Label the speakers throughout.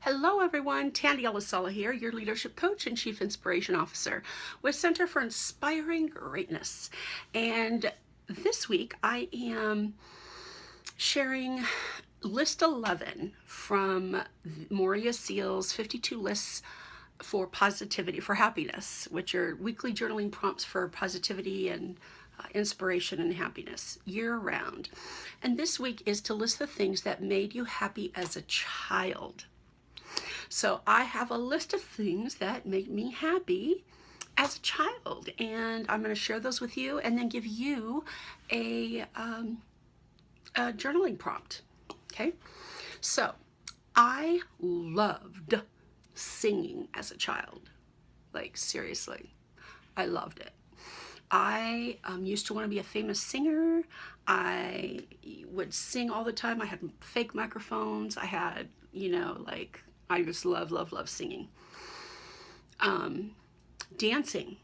Speaker 1: Hello everyone, Tandy Elisala here, your leadership coach and chief inspiration officer with Center for Inspiring Greatness. And this week I am sharing list 11 from Moria Seal's 52 lists for positivity, for happiness, which are weekly journaling prompts for positivity and inspiration and happiness year round. And this week is to list the things that made you happy as a child. So I have a list of things that make me happy as a child, and I'm going to share those with you and then give you a journaling prompt. Okay, so I loved singing as a child. Like, seriously, I loved it. I used to want to be a famous singer. I would sing all the time. I had fake microphones. I had, I just love singing. Dancing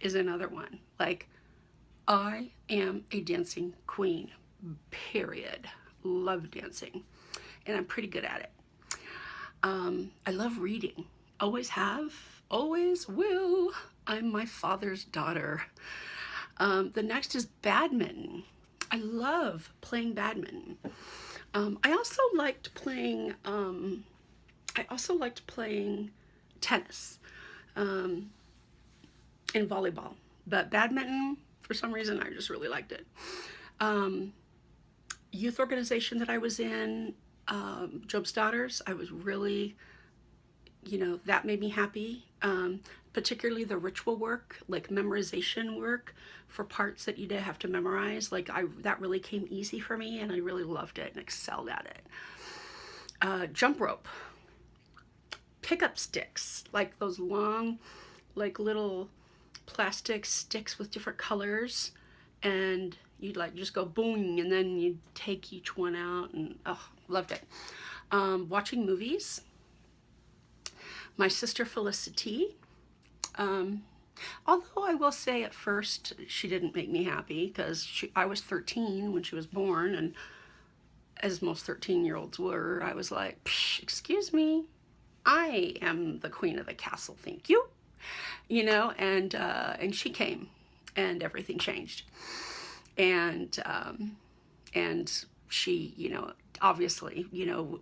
Speaker 1: is another one. Like, I am a dancing queen, period. Love dancing, and I'm pretty good at it. I love reading. Always have, always will. I'm my father's daughter. The next is badminton. I love playing badminton. I also liked playing tennis and volleyball, but badminton, for some reason, I just really liked it. Youth organization that I was in, Job's Daughters, I was really, that made me happy. Particularly the ritual work, like memorization work for parts that you did have to memorize. That really came easy for me, and I really loved it and excelled at it. Jump rope, pickup sticks, like those long, like little plastic sticks with different colors, and you'd just go boom, and then you'd take each one out, and loved it. Watching movies. My sister Felicity. Although I will say at first she didn't make me happy because I was 13 when she was born, and as most 13-year-olds were, I was like, excuse me, I am the queen of the castle, thank you. And she came and everything changed. And she, obviously,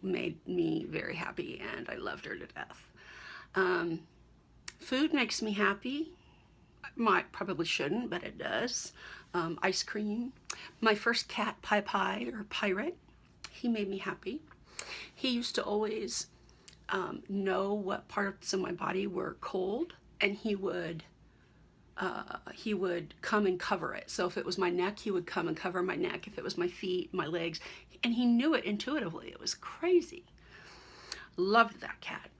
Speaker 1: made me very happy, and I loved her to death. Food makes me happy. Probably shouldn't, but it does. Ice cream. My first cat, Pie or Pirate, he made me happy. He used to always know what parts of my body were cold, and he would come and cover it. So if it was my neck, he would come and cover my neck. If it was my feet, my legs, and he knew it intuitively. It was crazy. Loved that cat.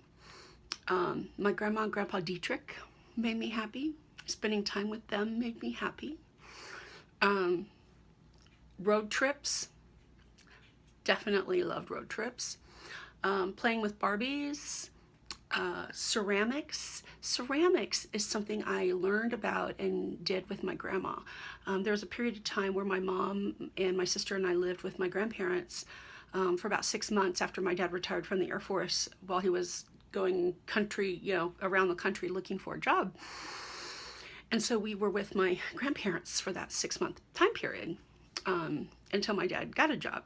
Speaker 1: My grandma and grandpa Dietrich made me happy. Spending time with them made me happy. Road trips. Definitely loved road trips. Playing with Barbies. Ceramics. Ceramics is something I learned about and did with my grandma. There was a period of time where my mom and my sister and I lived with my grandparents for about 6 months after my dad retired from the Air Force while he was going around the country looking for a job. And so we were with my grandparents for that 6-month time period until my dad got a job.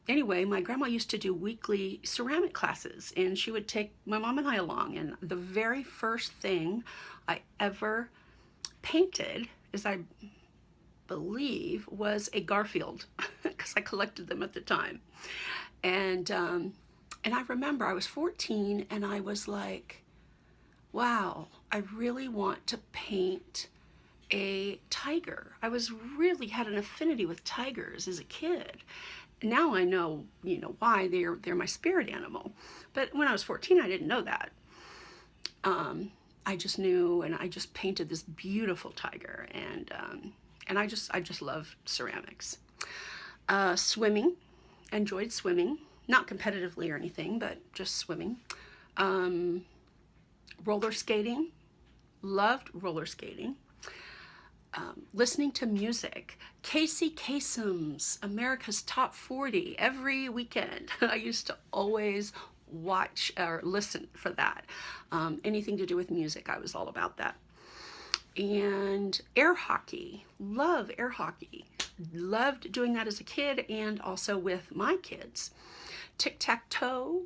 Speaker 1: Anyway, my grandma used to do weekly ceramic classes, and she would take my mom and I along. And the very first thing I ever painted, as I believe, was a Garfield, because I collected them at the time. And I remember I was 14, and I was like, wow, I really want to paint a tiger. I really had an affinity with tigers as a kid. Now I know, why they're my spirit animal. But when I was 14, I didn't know that. I just knew, and I just painted this beautiful tiger, and I just love ceramics. Swimming, enjoyed swimming, not competitively or anything, but just swimming. Roller skating, loved roller skating. listening to music. Casey Kasem's America's Top 40 every weekend. I used to always watch or listen for that. Anything to do with music, I was all about that. And air hockey, love air hockey. Loved doing that as a kid and also with my kids. Tic-tac-toe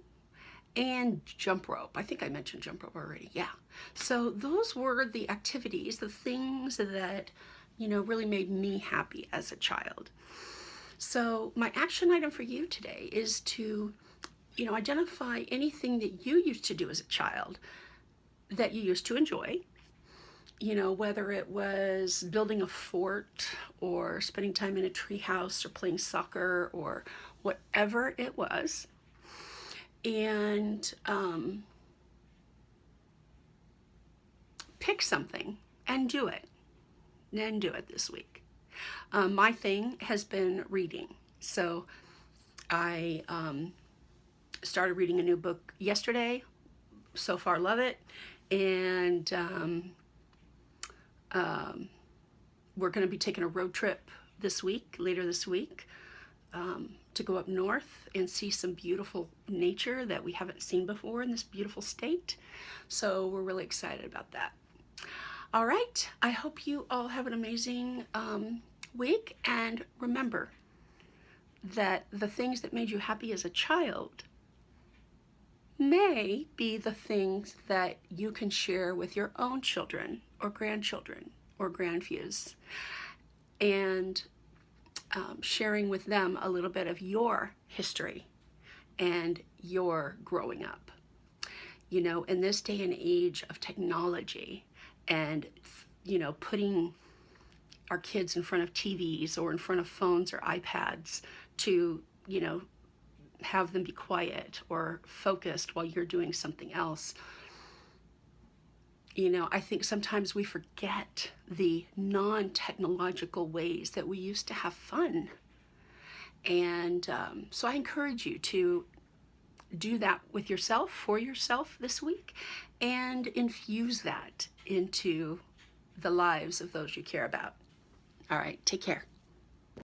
Speaker 1: and jump rope. I think I mentioned jump rope already. Yeah. So those were the activities, the things that, really made me happy as a child. So my action item for you today is to, identify anything that you used to do as a child that you used to enjoy. Whether it was building a fort or spending time in a tree house or playing soccer or whatever it was. And pick something and do it. And do it this week. My thing has been reading. So I started reading a new book yesterday. So far, love it. And we're going to be taking a road trip later this week, to go up north and see some beautiful nature that we haven't seen before in this beautiful state. So we're really excited about that. All right, I hope you all have an amazing week, and remember that the things that made you happy as a child may be the things that you can share with your own children or grandchildren or grandfews, and sharing with them a little bit of your history and your growing up. In this day and age of technology and, putting our kids in front of TVs or in front of phones or iPads to, have them be quiet or focused while you're doing something else. I think sometimes we forget the non-technological ways that we used to have fun. And so I encourage you to do that with yourself, for yourself this week, and infuse that into the lives of those you care about. All right, take care.